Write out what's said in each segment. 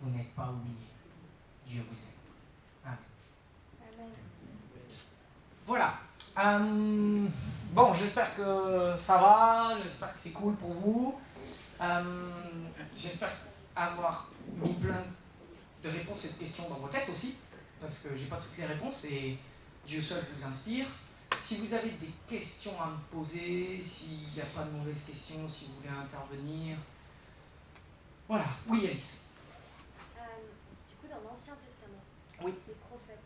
vous n'êtes pas oubliés. Dieu vous aime. Amen. Amen. Voilà. Bon, j'espère que ça va, j'espère que c'est cool pour vous. J'espère avoir mis plein de réponses et de questions dans vos têtes aussi, parce que j'ai pas toutes les réponses et Dieu seul vous inspire. Si vous avez des questions à me poser, s'il n'y a pas de mauvaises questions, si vous voulez intervenir. Voilà. Oui, Alice. Du coup, dans l'Ancien Testament, Oui. les prophètes,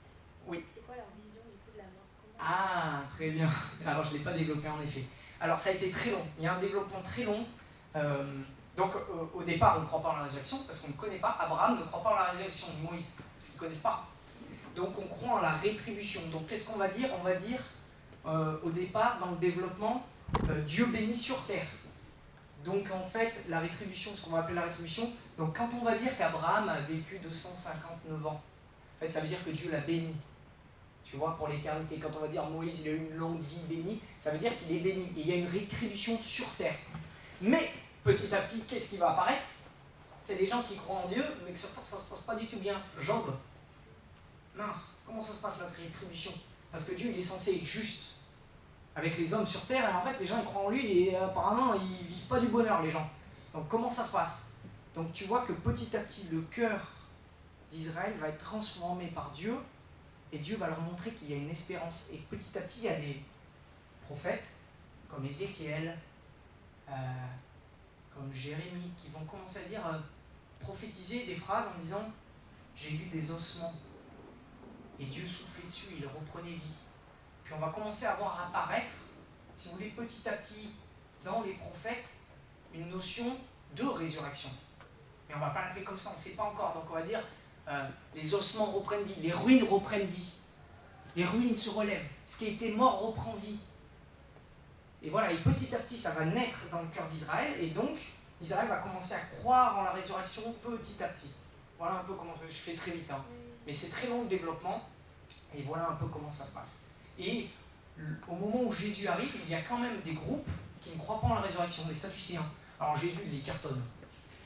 Oui. c'était quoi leur vision du coup de la mort? Ah, très bien. Alors, je ne l'ai pas développé en effet. Alors, ça a été très long. Il y a un développement très long. Donc, au départ, on ne croit pas en la résurrection parce qu'on ne connaît pas. Abraham ne croit pas en la résurrection, Moïse, parce qu'ils ne connaissent pas. Donc, on croit en la rétribution. Donc, qu'est-ce qu'on va dire? On va dire, au départ, dans le développement, Dieu bénit sur terre. Donc, en fait, la rétribution, ce qu'on va appeler la rétribution, donc quand on va dire qu'Abraham a vécu 259 ans, en fait, ça veut dire que Dieu l'a béni. Tu vois, pour l'éternité, quand on va dire Moïse, il a eu une longue vie bénie, ça veut dire qu'il est béni. Et il y a une rétribution sur terre. Mais, petit à petit, qu'est-ce qui va apparaître? Il y a des gens qui croient en Dieu, mais que sur terre, ça ne se passe pas du tout bien. Job, mince, comment ça se passe la rétribution? Parce que Dieu, il est censé être juste avec les hommes sur terre, et en fait, les gens, ils croient en lui, et apparemment, ils ne vivent pas du bonheur, les gens. Donc, comment ça se passe? Donc, tu vois que petit à petit, le cœur d'Israël va être transformé par Dieu, et Dieu va leur montrer qu'il y a une espérance. Et petit à petit, il y a des prophètes, comme Ézéchiel, comme Jérémie, qui vont commencer à dire, prophétiser des phrases en disant « J'ai vu des ossements ». Et Dieu soufflait dessus, il reprenait vie. Puis on va commencer à voir apparaître, si vous voulez, petit à petit, dans les prophètes, une notion de résurrection. Mais on ne va pas l'appeler comme ça, on ne sait pas encore. Donc on va dire, les ossements reprennent vie, les ruines reprennent vie. Les ruines se relèvent, ce qui a été mort reprend vie. Et voilà, et petit à petit, ça va naître dans le cœur d'Israël, et donc, Israël va commencer à croire en la résurrection petit à petit. Voilà un peu comment ça, je fais très vite, hein. Mais c'est très long le développement, et voilà un peu comment ça se passe. Et au moment où Jésus arrive, il y a quand même des groupes qui ne croient pas en la résurrection, les Sadducéens. Alors Jésus, il les cartonne.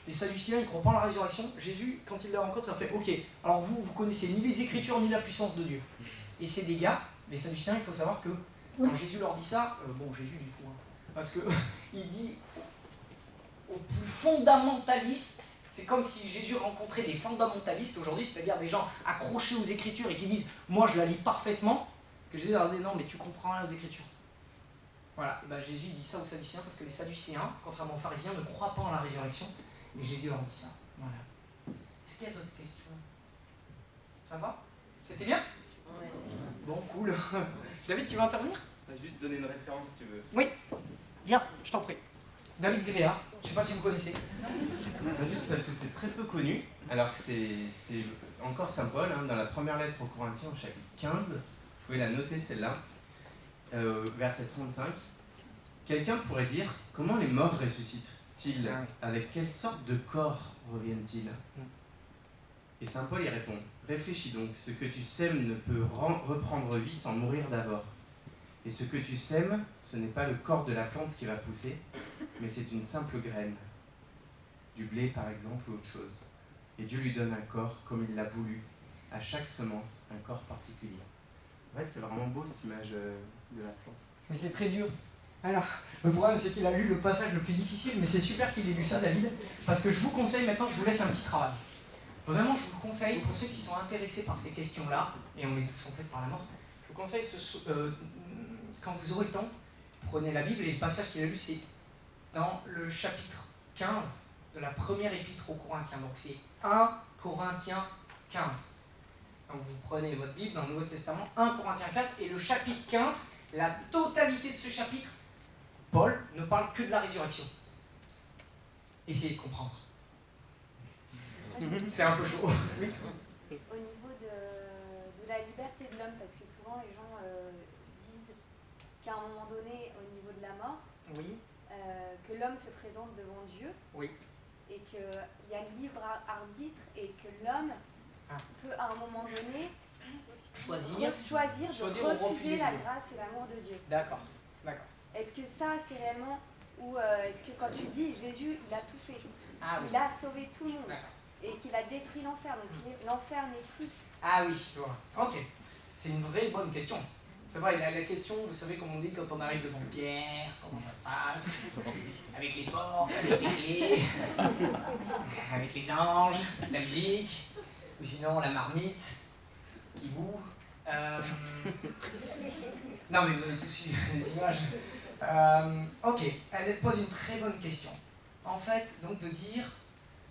Les Sadducéens, ils ne croient pas en la résurrection. Jésus, quand il les rencontre, ça fait « Ok, alors vous connaissez ni les Écritures, ni la puissance de Dieu. » Et c'est des gars, les Sadducéens, il faut savoir que quand Jésus leur dit ça, bon, Jésus, il est fou, hein, parce qu'il dit aux plus fondamentalistes, c'est comme si Jésus rencontrait des fondamentalistes aujourd'hui, c'est-à-dire des gens accrochés aux Écritures et qui disent « Moi, je la lis parfaitement », que Jésus leur dit « Non, mais tu comprends rien aux Écritures. » Voilà, et ben Jésus dit ça aux Sadducéens parce que les Sadducéens, contrairement aux pharisiens, ne croient pas en la résurrection, et Jésus leur dit ça. Voilà. Est-ce qu'il y a d'autres questions? Ça va? C'était bien? Ouais. Bon, cool. David, tu veux intervenir? Juste donner une référence si tu veux. Oui, viens, je t'en prie. David Gréa, je ne sais pas si vous connaissez. Juste parce que c'est très peu connu, alors que c'est encore Saint Paul, hein, dans la première lettre aux Corinthiens, au chapitre 15, vous pouvez la noter celle-là, verset 35. Quelqu'un pourrait dire, comment les morts ressuscitent-ils? Avec quelle sorte de corps reviennent-ils? Et Saint Paul y répond, réfléchis donc, ce que tu sèmes ne peut reprendre vie sans mourir d'abord. Et ce que tu sèmes, ce n'est pas le corps de la plante qui va pousser, mais c'est une simple graine. Du blé par exemple ou autre chose. Et Dieu lui donne un corps comme il l'a voulu, à chaque semence un corps particulier. En fait, c'est vraiment beau cette image de la plante. Mais c'est très dur. Alors, le problème c'est qu'il a lu le passage le plus difficile, mais c'est super qu'il ait lu ça, David, parce que je vous conseille maintenant, je vous laisse un petit travail. Vraiment, je vous conseille, pour ceux qui sont intéressés par ces questions-là, et on est tous en fait par la mort, je vous conseille, quand vous aurez le temps, prenez la Bible, et le passage qu'il a lu, c'est dans le chapitre 15 de la première épître aux Corinthiens. Donc c'est 1 Corinthiens 15. Donc vous prenez votre Bible dans le Nouveau Testament, 1 Corinthiens 15, et le chapitre 15, la totalité de ce chapitre, Paul ne parle que de la résurrection. Essayez de comprendre. C'est un peu chaud. Au niveau de la liberté de l'homme, parce que souvent les gens disent qu'à un moment donné, au niveau de la mort, Oui. Que l'homme se présente devant Dieu, Oui. et qu'il y a le libre arbitre, et que l'homme peut à un moment donné choisir de refuser la grâce et l'amour de Dieu. D'accord. D'accord. Est-ce que ça c'est réellement, ou est-ce que quand tu dis Jésus il a tout fait, Ah, oui. il a sauvé tout le monde, D'accord. et qu'il a détruit l'enfer. Donc l'enfer n'est plus. Ah oui, je vois. Ok. C'est une vraie bonne question. C'est vrai, la question, vous savez comme on dit quand on arrive devant Pierre, comment ça se passe, avec les portes, avec les clés, avec les anges, la musique, ou sinon la marmite qui boue. Non mais vous avez tous eu les images. Ok, elle pose une très bonne question. En fait, donc de dire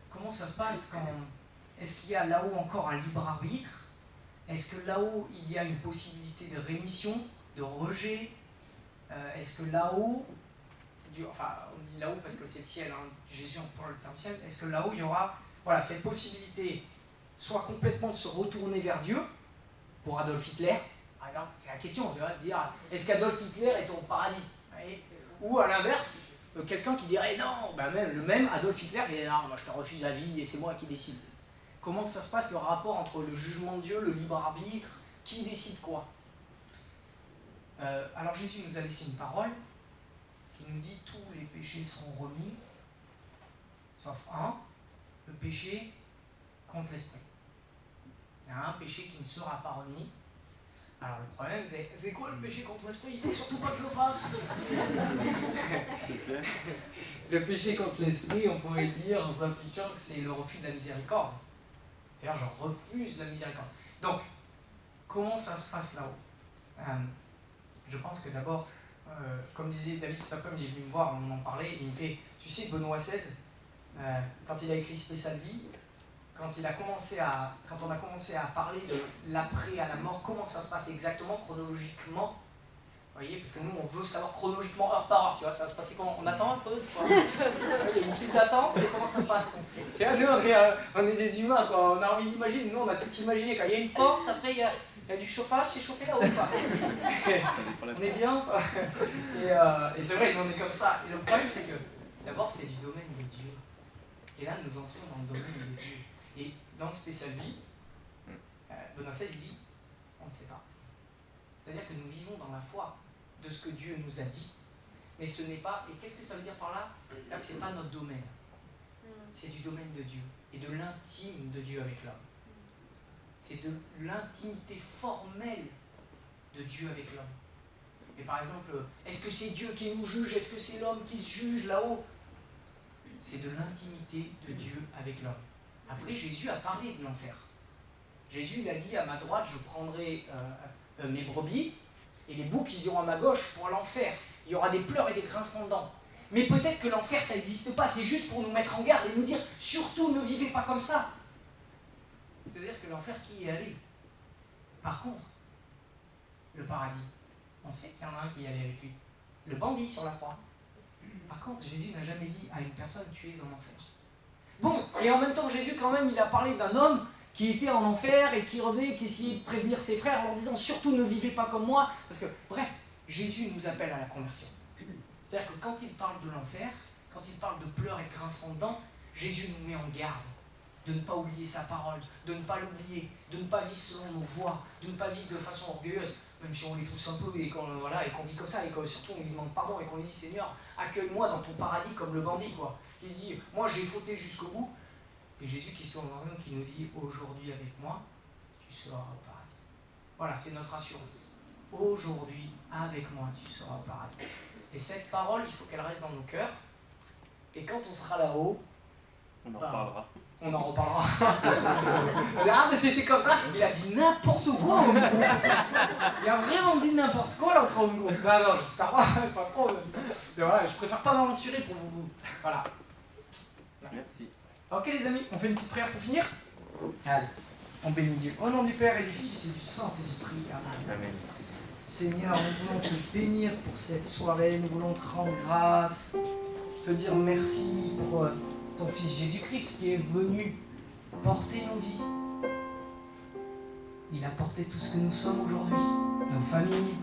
comment ça se passe quand... Est-ce qu'il y a là-haut encore un libre arbitre? Est-ce que là-haut il y a une possibilité de rémission, de rejet? Est-ce que là-haut, enfin on dit là-haut parce que c'est le ciel, hein, Jésus emploie le terme ciel, est-ce que là-haut il y aura cette possibilité soit complètement de se retourner vers Dieu, pour Adolf Hitler, par exemple, c'est la question, on devrait dire, est-ce qu'Adolf Hitler est au paradis? Ou à l'inverse, quelqu'un qui dirait non, le même Adolf Hitler, il dit non, moi je te refuse la vie et c'est moi qui décide. Comment ça se passe le rapport entre le jugement de Dieu, le libre arbitre, qui décide quoi? Alors Jésus nous a laissé une parole qui nous dit tous les péchés seront remis, sauf un, le péché contre l'esprit. Il y a un péché qui ne sera pas remis. Alors le problème, c'est quoi le péché contre l'esprit? Il faut surtout pas que je le fasse. Le péché contre l'esprit, on pourrait dire en simplifiant que c'est le refus de la miséricorde. C'est-à-dire, je refuse la miséricorde. Donc, comment ça se passe là-haut? Je pense que d'abord, comme disait David Stapham, il est venu me voir, on en parlait, et il me fait, tu sais, Benoît XVI, quand il a écrit Spé Salvi, quand on a commencé à parler de l'après à la mort, comment ça se passe exactement, chronologiquement, vous voyez, parce que nous, on veut savoir chronologiquement, heure par heure, tu vois, ça va se passer comment? On attend un peu, c'est quoi? Il y a une file d'attente, et comment ça se passe? Nous, on est des humains, quoi. On a envie d'imaginer, nous, on a tout imaginé. Quand il y a une porte, après, il y a du chauffage, c'est chauffé là-haut, quoi. On est bien, quoi. Et c'est vrai, nous, on est comme ça. Et le problème, c'est que, d'abord, c'est du domaine de Dieu. Et là, nous entrons dans le domaine de Dieu. Et dans le Spé Salvi, Benoît XVI dit, on ne sait pas. C'est-à-dire que nous vivons dans la foi de ce que Dieu nous a dit, mais ce n'est pas, et qu'est-ce que ça veut dire par là? Que ce n'est pas notre domaine. C'est du domaine de Dieu, et de l'intime de Dieu avec l'homme. C'est de l'intimité formelle de Dieu avec l'homme. Et par exemple, est-ce que c'est Dieu qui nous juge? Est-ce que c'est l'homme qui se juge là-haut? C'est de l'intimité de Dieu avec l'homme. Après, Jésus a parlé de l'enfer. Jésus, il a dit, à ma droite, je prendrai mes brebis, et les boucs, ils iront à ma gauche pour l'enfer. Il y aura des pleurs et des grincements de dents. Mais peut-être que l'enfer, ça n'existe pas, c'est juste pour nous mettre en garde et nous dire, surtout ne vivez pas comme ça. C'est-à-dire que l'enfer, qui y est allé? Par contre, le paradis, on sait qu'il y en a un qui y est allé avec lui. Le bandit sur la croix. Par contre, Jésus n'a jamais dit à une personne, tu es en enfer. Bon, et en même temps, Jésus, quand même, il a parlé d'un homme qui était en enfer et qui revenait, qui essayait de prévenir ses frères en leur disant, surtout ne vivez pas comme moi. Parce que, bref, Jésus nous appelle à la conversion. C'est-à-dire que quand il parle de l'enfer, quand il parle de pleurs et de grincements de dents, Jésus nous met en garde de ne pas oublier sa parole, de ne pas l'oublier, de ne pas vivre selon nos voies, de ne pas vivre de façon orgueilleuse, même si on les tousse un peu et qu'on vit comme ça, et que surtout on lui demande pardon et qu'on lui dit Seigneur, accueille-moi dans ton paradis comme le bandit, quoi. Il dit, moi j'ai fauté jusqu'au bout, et Jésus qui se tourne vers nous, qui nous dit, aujourd'hui avec moi, tu seras au paradis. Voilà, c'est notre assurance. Aujourd'hui, avec moi, tu seras au paradis. Et cette parole, il faut qu'elle reste dans nos cœurs. Et quand on sera là-haut, on en reparlera. On en reparlera. Là, mais c'était comme ça. Il a dit n'importe quoi au groupe. Il a vraiment dit n'importe quoi l'autre au groupe. Non, j'espère pas trop. Mais voilà, je préfère pas m'aventurer pour vous. Voilà. Merci. Ok les amis, on fait une petite prière pour finir. Allez, on bénit Dieu. Au nom du Père et du Fils et du Saint-Esprit. Amen. Amen. Seigneur, nous voulons te bénir pour cette soirée, nous voulons te rendre grâce, te dire merci pour ton Fils Jésus-Christ qui est venu porter nos vies. Il a porté tout ce que nous sommes aujourd'hui, nos familles,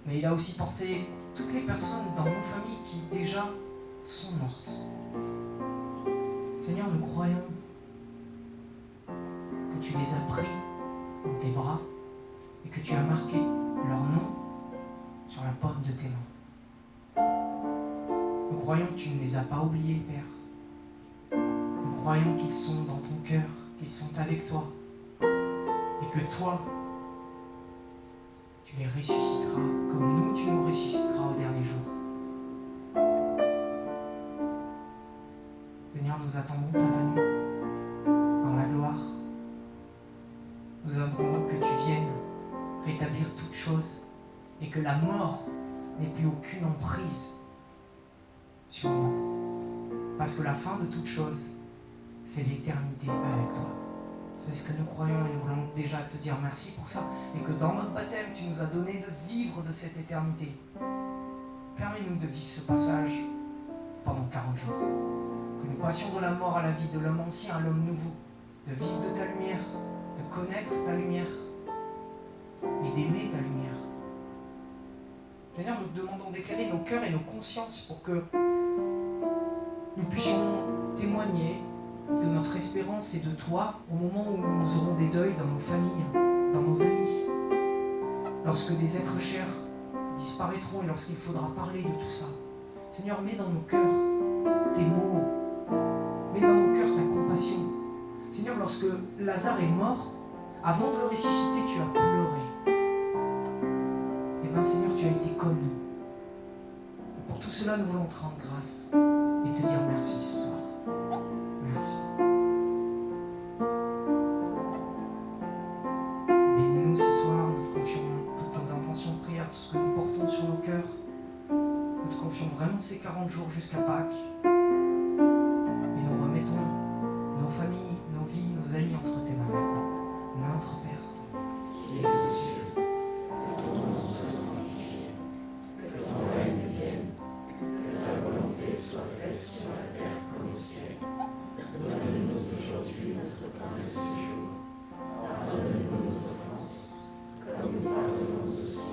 mais il a aussi porté toutes les personnes dans nos familles qui déjà sont mortes. Seigneur, nous croyons que tu les as pris dans tes bras et que tu as marqué leur nom sur la paume de tes mains. Nous croyons que tu ne les as pas oubliés, Père. Nous croyons qu'ils sont dans ton cœur, qu'ils sont avec toi, et que toi, tu les ressusciteras comme nous, tu nous ressusciteras au dernier jour. Seigneur, nous attendons ta venue dans la gloire. Nous attendons que tu viennes rétablir toutes choses et que la mort n'ait plus aucune emprise sur nous. Parce que la fin de toute chose, c'est l'éternité avec toi. C'est ce que nous croyons et nous voulons déjà te dire merci pour ça. Et que dans notre baptême, tu nous as donné de vivre de cette éternité. Permets-nous de vivre ce passage pendant 40 jours. Que nous passions de la mort à la vie, de l'homme ancien à l'homme nouveau. De vivre de ta lumière, de connaître ta lumière et d'aimer ta lumière. Seigneur, nous te demandons d'éclairer nos cœurs et nos consciences pour que nous puissions témoigner de notre espérance et de toi au moment où nous aurons des deuils dans nos familles, dans nos amis. Lorsque des êtres chers disparaîtront et lorsqu'il faudra parler de tout ça. Seigneur, mets dans nos cœurs tes mots, mets dans nos cœurs ta compassion. Seigneur, lorsque Lazare est mort, avant de le ressusciter, tu as pleuré. Et bien, Seigneur, tu as été comme nous. Et pour tout cela, nous voulons te rendre grâce et te dire merci ce soir. Merci. Bénis-nous ce soir, nous te confions toutes nos intentions de prière, tout ce que nous portons sur nos cœurs. Nous te confions vraiment ces 40 jours jusqu'à Pâques. Et nous remettons nos familles, nos vies, nos amis entre tes mains maintenant. Notre Père, qui es aux cieux, que ton nom soit sanctifié, que ton règne vienne, que ta volonté soit faite sur la terre comme au ciel. Donne-nous aujourd'hui notre pain de ce jour. Pardonne-nous nos offenses, comme nous pardonnons aussi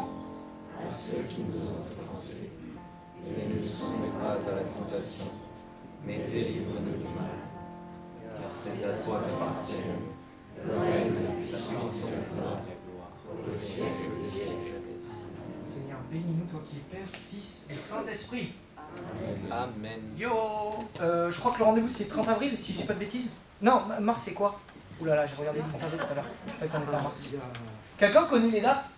à ceux qui nous ont offensés. Et ne nous soumets pas à la tentation, mais délivre-nous du mal. Car c'est à toi qu'appartiennent le règne, la puissance et la gloire, au siècle des siècles. Seigneur, bénis-nous, toi qui es Père, Fils et Saint-Esprit. Amen. Yo, je crois que le rendez-vous c'est 30 avril, si je dis pas de bêtises. Non, mars c'est quoi? Ouh là là, j'ai regardé le 30 avril tout à l'heure. Je croyais qu'on était en mars. Quelqu'un connaît les dates?